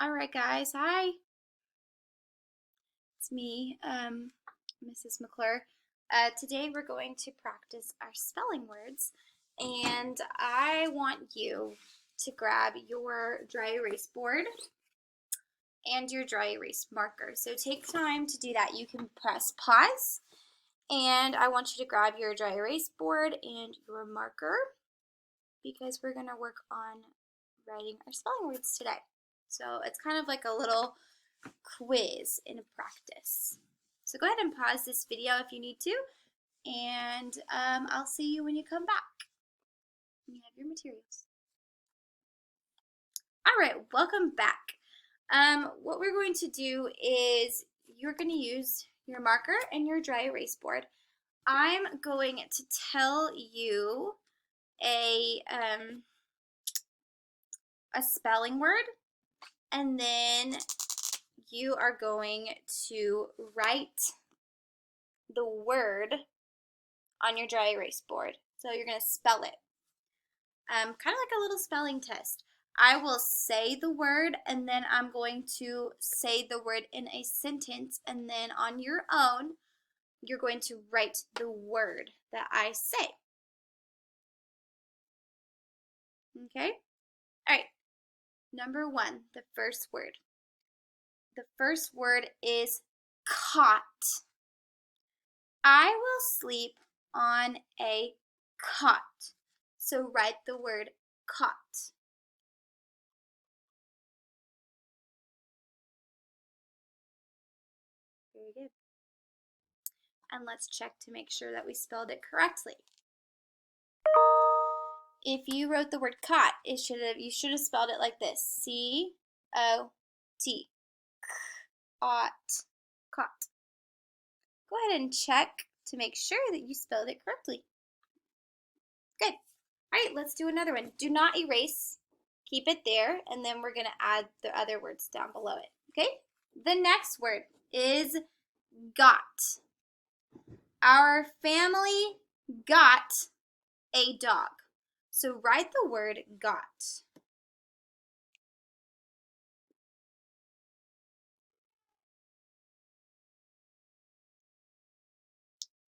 All right, guys. Hi, it's me, Mrs. McClure. Today we're going to practice our spelling words, and I want you to grab your dry erase board and your dry erase marker. So take time to do that. You can press pause, and I want you to grab your dry erase board and your marker because we're going to work on writing our spelling words today. So it's kind of like a little quiz in practice. So go ahead and pause this video if you need to, and I'll see you when you come back. You have your materials. All right, welcome back. What we're going to do is you're going to use your marker and your dry erase board. I'm going to tell you a spelling word, and then you are going to write the word on your dry erase board. So you're going to spell it. Kind of like a little spelling test. I will say the word, and then I'm going to say the word in a sentence, and then on your own, you're going to write the word that I say. Okay? All right. Number one, the first word. The first word is cot. I will sleep on a cot. So write the word cot. Very good. And let's check to make sure that we spelled it correctly. If you wrote the word cot, you should have spelled it like this. C-O-T. Cot. Cot. Go ahead and check to make sure that you spelled it correctly. Good. All right, let's do another one. Do not erase. Keep it there, and then we're going to add the other words down below it. Okay? The next word is got. Our family got a dog. So write the word got.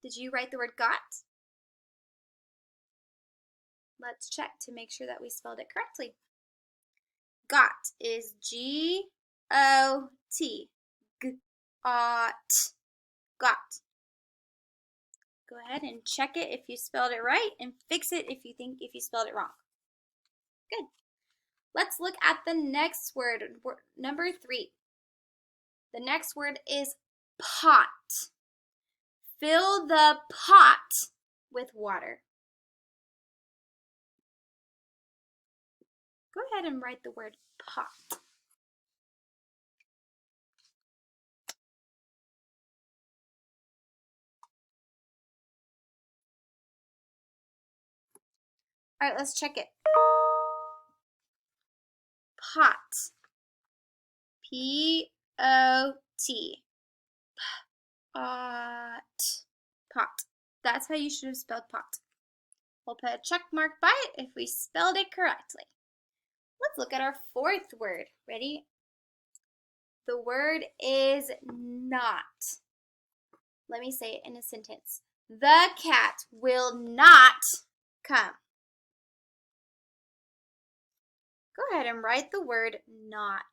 Did you write the word got? Let's check to make sure that we spelled it correctly. Got is G-O-T. Got. Got. Go ahead and check it if you spelled it right and fix it if you spelled it wrong. Good. Let's look at the next word, number 3. The next word is pot. Fill the pot with water. Go ahead and write the word pot. All right, let's check it. Pot. P-O-T. Pot. Pot. That's how you should have spelled pot. We'll put a check mark by it if we spelled it correctly. Let's look at our fourth word. Ready? The word is not. Let me say it in a sentence. The cat will not come. Go ahead and write the word not.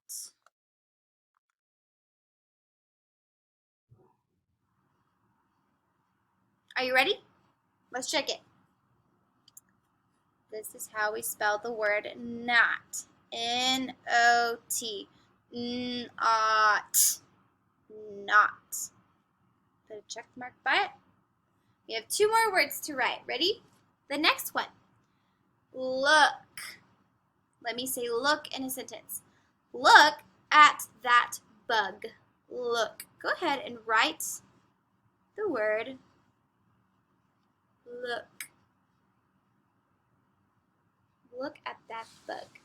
Are you ready? Let's check it. This is how we spell the word not. N-O-T. Not. Not. Put a check mark by it. We have 2 more words to write. Ready? The next one. Look. Let me say look in a sentence. Look at that bug. Look. Go ahead and write the word look. Look at that bug.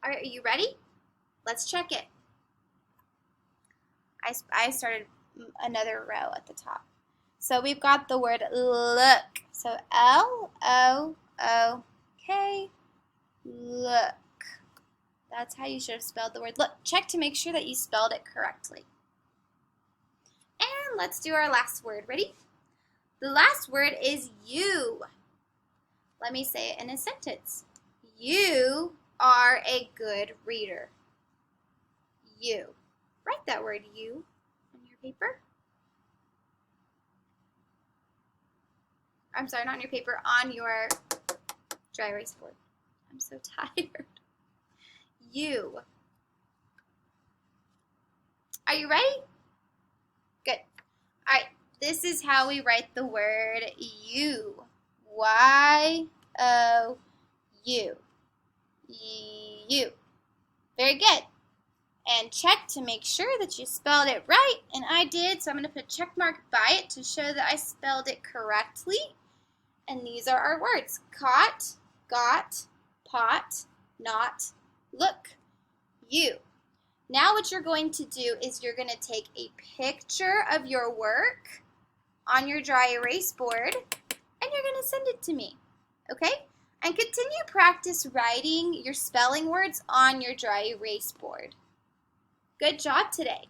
All right, are you ready? Let's check it. I started another row at the top. So we've got the word look. So L-O-O-K, look. That's how you should have spelled the word. Look, check to make sure that you spelled it correctly. And let's do our last word. Ready? The last word is you. Let me say it in a sentence. You are a good reader. You. Write that word you on your paper. I'm sorry, not on your paper, on your dry erase board. I'm so tired. You. Are you ready? Good. All right, this is how we write the word you. Y-O-U. You. Very good. And check to make sure that you spelled it right, and I did, so I'm going to put a check mark by it to show that I spelled it correctly. And these are our words: caught, got, pot, not, look, you. Now what you're going to do is you're going to take a picture of your work on your dry erase board, and you're going to send it to me, okay? And continue practice writing your spelling words on your dry erase board. Good job today.